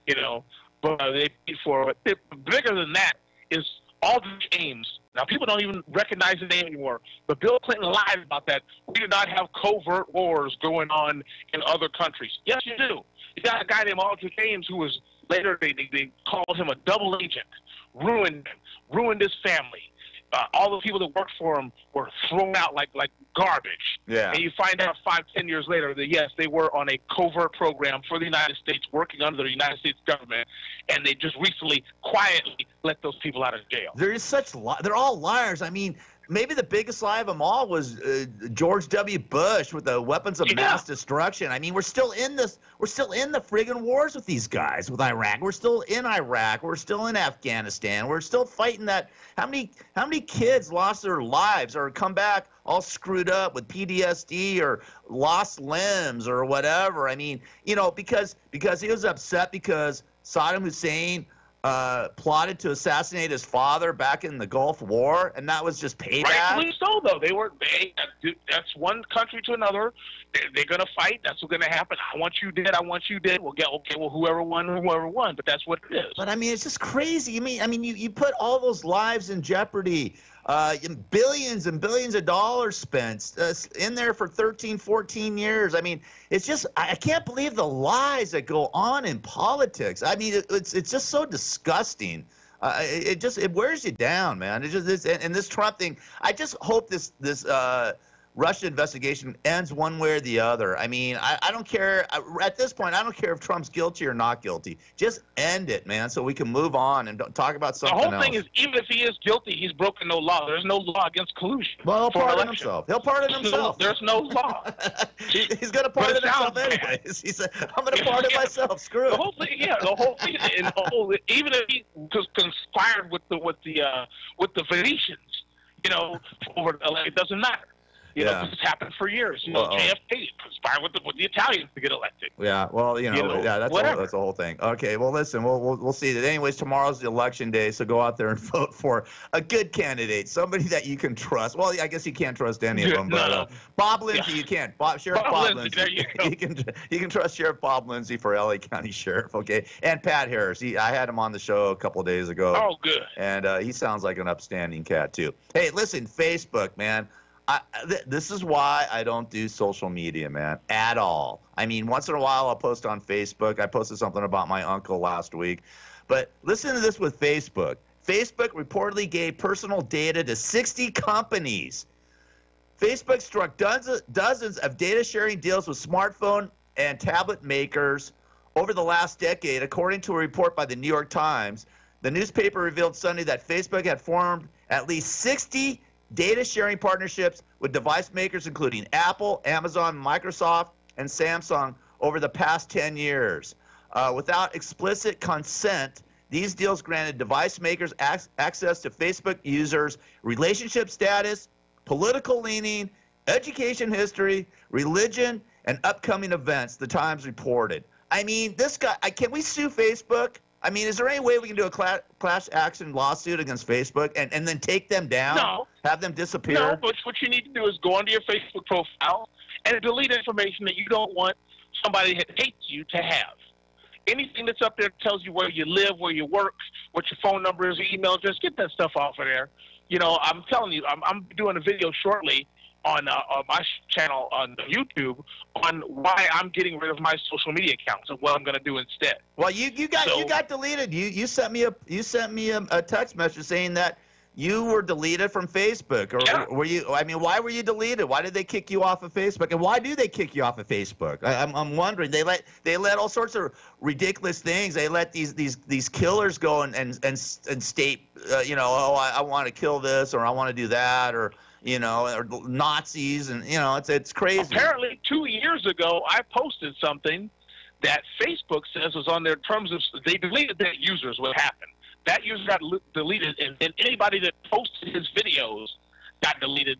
you know. But they paid for it. Bigger than that is Aldrich Ames. Now, people don't even recognize the name anymore. But Bill Clinton lied about that. We do not have covert wars going on in other countries. Yes, you do. You got a guy named Aldrich Ames who was later, they called him a double agent, ruined his family. All the people that worked for him were thrown out like garbage. Yeah. And you find out 5-10 years later that, yes, they were on a covert program for the United States, working under the United States government, and they just recently quietly let those people out of jail. They're all liars. I mean, maybe the biggest lie of them all was George W. Bush with the weapons of mass destruction. I mean, we're still in the friggin' wars with these guys, with Iraq. We're still in Iraq. We're still in Afghanistan. We're still fighting that. How many kids lost their lives or come back all screwed up with PTSD or lost limbs or whatever? I mean, you know, because he was upset because Saddam Hussein plotted to assassinate his father back in the Gulf War, and that was just payback. Rightfully so, though. That's one country to another. They're going to fight. That's what's going to happen. I want you dead. I want you dead. We'll get whoever won. But that's what it is. But I mean, it's just crazy. I mean, you put all those lives in jeopardy. Billions and billions of dollars spent in there for 13, 14 years. I mean, it's just, I can't believe the lies that go on in politics. I mean, it's just so disgusting. It wears you down, man. It's just and this Trump thing. I just hope this Russia investigation ends one way or the other. I mean, I don't care. At this point, I don't care if Trump's guilty or not guilty. Just end it, man, so we can move on and talk about something else. The whole thing is, even if he is guilty, he's broken no law. There's no law against collusion. Well, he'll pardon himself. He'll pardon himself. There's no law. He's going to pardon himself anyways. He said, I'm going to pardon myself. Screw it. The whole thing, the whole thing. Even if he was conspired with the Venetians, you know, it doesn't matter. You know, this happened for years. You know, JFK conspired with the Italians to get elected. Yeah, well, you know that's the whole thing. Okay, well, listen, we'll see. Anyways, tomorrow's the election day, so go out there and vote for a good candidate, somebody that you can trust. Well, I guess you can't trust any of them, but Bob Lindsay, you can't. Sheriff Bob Lindsay. There you go. You can trust Sheriff Bob Lindsay for LA County Sheriff, okay? And Pat Harris. I had him on the show a couple of days ago. Oh, good. And he sounds like an upstanding cat too. Hey, listen, Facebook, man. This is why I don't do social media, man, at all. I mean, once in a while I'll post on Facebook. I posted something about my uncle last week. But listen to this with Facebook. Facebook reportedly gave personal data to 60 companies. Facebook struck dozens of data sharing deals with smartphone and tablet makers over the last decade, according to a report by the New York Times. The newspaper revealed Sunday that Facebook had formed at least 60 data sharing partnerships with device makers including Apple, Amazon, Microsoft, and Samsung over the past 10 years. Without explicit consent, These deals granted device makers access to Facebook users' relationship status, political leaning, education history, religion, and upcoming events, the Times reported. I mean, this guy, can we sue Facebook? I mean, is there any way we can do a class action lawsuit against Facebook and then take them down? No. Have them disappear? No, but what you need to do is go onto your Facebook profile and delete information that you don't want somebody that hates you to have. Anything that's up there tells you where you live, where you work, what your phone number is, your email address, get that stuff off of there. You know, I'm telling you, I'm doing a video shortly on my channel on YouTube on why I'm getting rid of my social media accounts and what I'm going to do instead. Well, you got deleted. You sent me a text message saying that you were deleted from Facebook, or were you? I mean, why were you deleted? Why did they kick you off of Facebook? And why do they kick you off of Facebook? I'm wondering. They let all sorts of ridiculous things. They let these killers go and state, you know, oh, I want to kill this, or I want to do that, or you know, or Nazis, and you know, it's crazy. Apparently, 2 years ago, I posted something that Facebook says was on their terms of. They deleted their users. What happened? That user got deleted, and anybody that posted his videos got deleted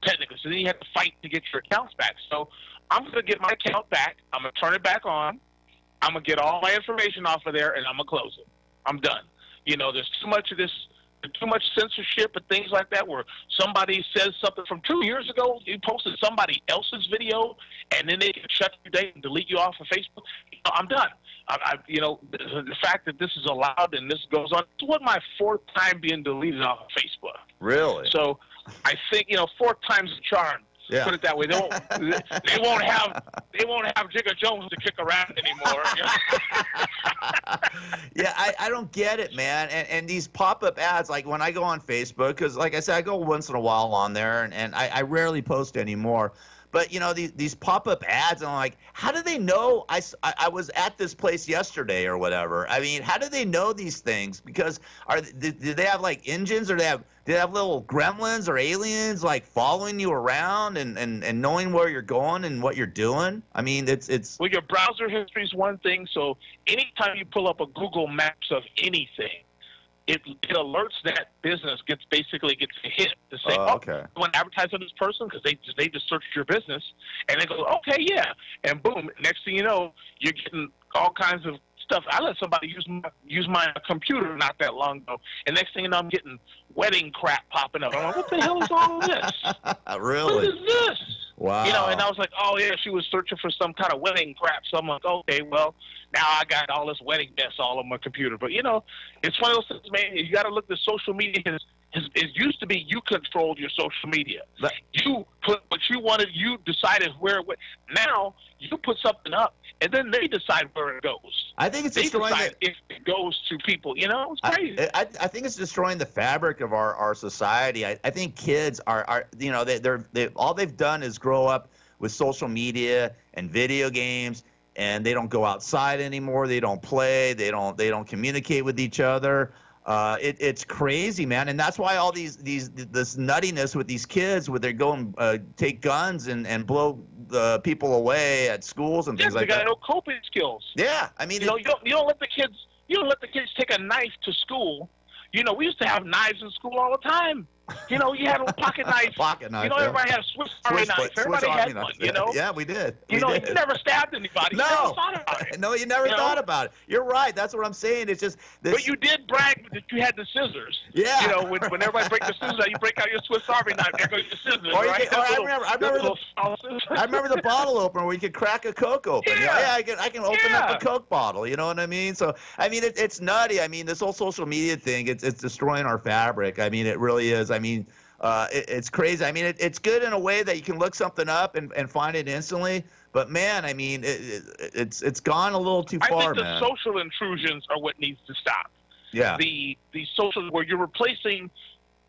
technically. So then you had to fight to get your accounts back. So I'm going to get my account back. I'm going to turn it back on. I'm going to get all my information off of there, and I'm going to close it. I'm done. You know, there's too much of this, too much censorship and things like that where somebody says something from 2 years ago, you posted somebody else's video, and then they can shut you down and delete you off of Facebook. You know, I'm done. You know, the fact that this is allowed and this goes on, it's what my 4th time being deleted off of Facebook. Really? So I think, you know, 4th time's the charm. Yeah. Put it that way. They won't have Jigga Jones to kick around anymore. You know? Yeah, I don't get it, man. And these pop-up ads, like when I go on Facebook, because like I said, I go once in a while on there, and I rarely post anymore. But, you know, these pop-up ads, and I'm like, how do they know I was at this place yesterday or whatever? I mean, how do they know these things? Because do they have, like, engines, or do they have little gremlins or aliens, like, following you around and knowing where you're going and what you're doing? I mean, it's... Well, your browser history is one thing, so anytime you pull up a Google Maps of anything, it alerts that business gets a hit to say, okay. I want to advertise on this person because they just searched your business, and they go, okay, yeah, and boom, next thing you know, you're getting all kinds of stuff. I let somebody use my computer not that long ago, and next thing you know, I'm getting wedding crap popping up. I'm like, what the hell is all of this? Really? What is this? Wow. You know, and I was like, oh, yeah, she was searching for some kind of wedding crap. So I'm like, okay, well, now I got all this wedding mess all on my computer. But, you know, it's one of those things, man, you got to look at social media. It used to be you controlled your social media. You put what you wanted, you decided where it went. Now you put something up, and then they decide where it goes. I think it's they destroying decide if it goes to people. You know, it's crazy. I think it's destroying the fabric of our society. I think kids are you know, all they've done is grow up with social media and video games, and they don't go outside anymore. They don't play. They don't communicate with each other. It's crazy, man, and that's why all this nuttiness with these kids, where they go and take guns and blow people away at schools and things like that. They got no coping skills. Yeah, I mean, you don't let the kids take a knife to school. You know, we used to have knives in school all the time. You know, you had a pocket knife. Pocket knife. You know, everybody had a Swiss Army knife. Everybody had one, you know? Yeah, we did. You never stabbed anybody. No. You never thought about it. No, you never thought about it. You're right. That's what I'm saying. It's just... But you did brag that you had the scissors. Yeah. You know, when everybody break the scissors out, you break out your Swiss Army knife. There goes your scissors, right? I remember the bottle opener where you could crack a Coke open. Yeah, I can open up a Coke bottle. You know what I mean? So, I mean, it's nutty. I mean, this whole social media thing, it's destroying our fabric. I mean, it really is. I mean... it's crazy. I mean, it's good in a way that you can look something up and find it instantly. But man, I mean, it's gone a little too far, man. I think the social intrusions are what needs to stop. Yeah. The social where you're replacing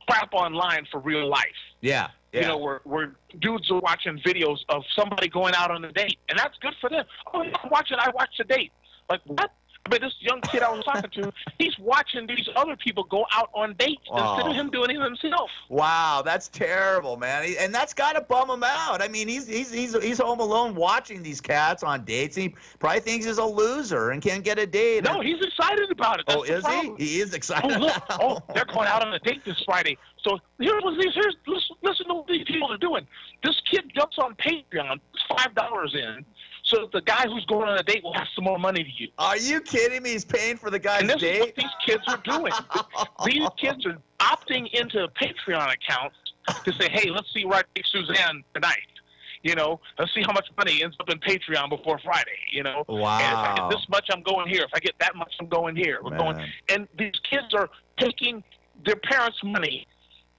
crap online for real life. Yeah. You know, where dudes are watching videos of somebody going out on a date, and that's good for them. Oh, I watched a date. Like what? I mean, this young kid I was talking to, he's watching these other people go out on dates instead of him doing it himself. Wow, that's terrible, man. And that's got to bum him out. I mean, he's home alone watching these cats on dates. And he probably thinks he's a loser and can't get a date. No, he's excited about it. That's is he? He is excited. They're going out on a date this Friday. So listen to what these people are doing. This kid jumps on Patreon, puts $5 in, so that the guy who's going on a date will have some more money to use. Are you kidding me? He's paying for the guy's date? And this is what date? these kids are doing. These kids are opting into Patreon accounts to say, hey, let's see where I take Suzanne tonight. You know, let's see how much money ends up in Patreon before Friday, you know. Wow. And if I get this much, I'm going here. If I get that much, I'm going here. We're going. And these kids are taking their parents' money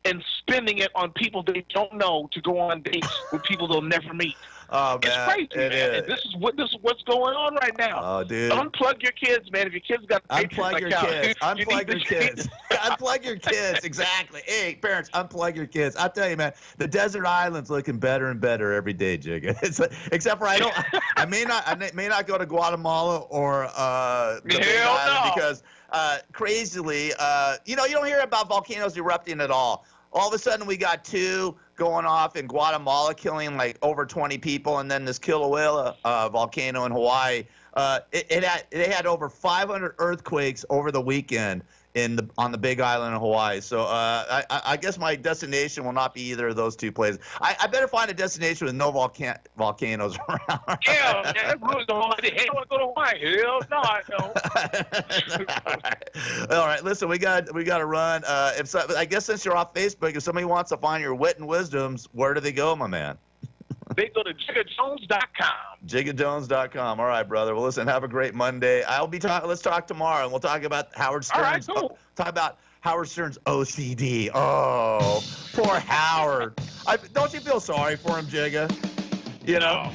and spending it on people they don't know to go on dates with people they'll never meet. Oh, man. It's crazy, man. And this is what's going on right now. Oh, dude. Unplug your kids, man. If your kids got unplug your kids. Unplug your kids. Unplug your kids. Exactly. Hey, parents, unplug your kids. I'll tell you, man, the desert island's looking better and better every day, Jigga. Except for I may not go to Guatemala or the Big Island because crazily, you don't hear about volcanoes erupting at all. All of a sudden, we got 2 going off in Guatemala, killing like over 20 people, and then this Kilauea volcano in Hawaii. They had over 500 earthquakes over the weekend on the Big Island of Hawaii. So I guess my destination will not be either of those 2 places. I better find a destination with no volcanoes around. Yeah, that ruins the whole idea. Hey, I want to go to Hawaii. Hell no, I don't. All right, listen, we got to run. I guess since you're off Facebook, if somebody wants to find your wit and wisdoms, where do they go, my man? They go to JiggaJones.com. JiggaJones.com. All right, brother. Well, listen, have a great Monday. Let's talk tomorrow, and we'll talk about Howard Stern's. All right, cool. Talk about Howard Stern's OCD. Oh, poor Howard. Don't you feel sorry for him, Jigga? You know,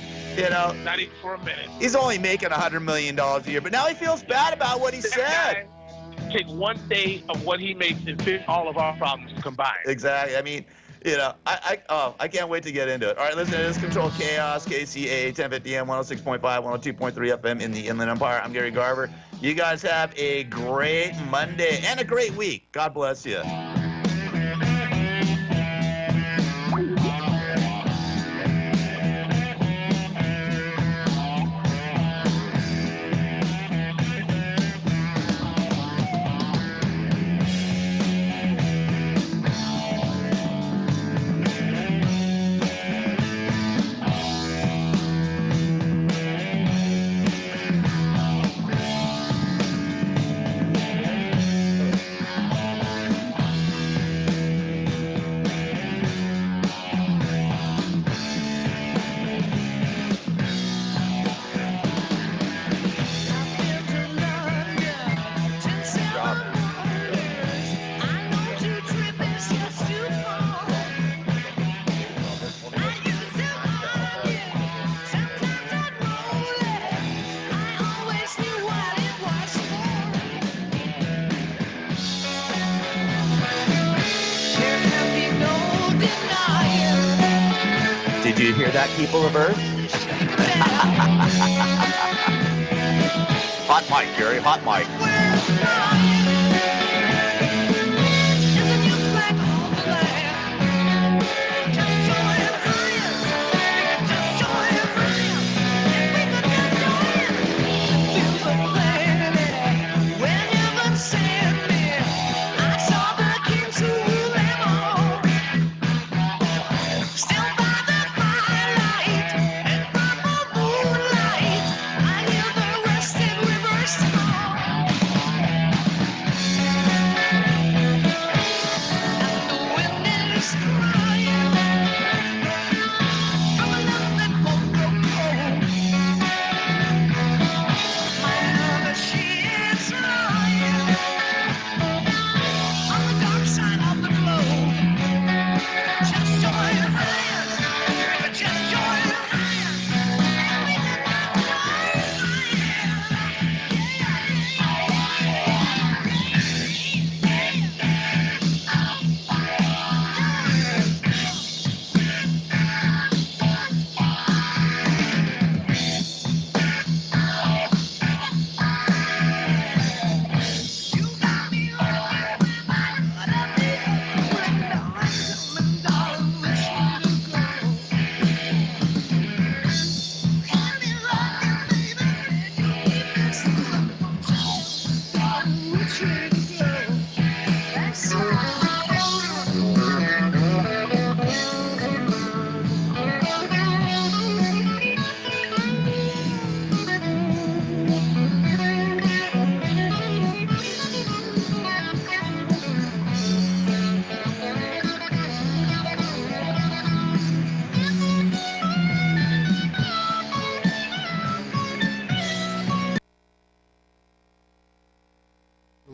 not even for a minute. He's only making $100 million a year, but now he feels bad about what he said. Take one day of what he makes and fix all of our problems combined. Exactly. I mean, I can't wait to get into it. All right, listen, it is Control Chaos, KCAA 1050 AM, 106.5, 102.3 FM in the Inland Empire. I'm Gary Garver. You guys have a great Monday and a great week. God bless you. Did you hear that, people of Earth? Hot mic, Jerry, hot mic.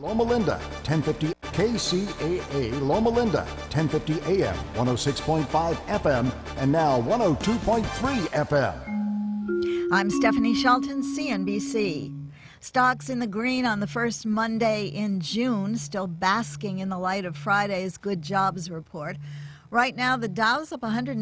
Loma Linda, 1050 KCAA Loma Linda, 1050 AM, 106.5 FM, and now 102.3 FM. I'm Stephanie Shelton, CNBC. Stocks in the green on the first Monday in June, still basking in the light of Friday's good jobs report. Right now, the Dow's up 100.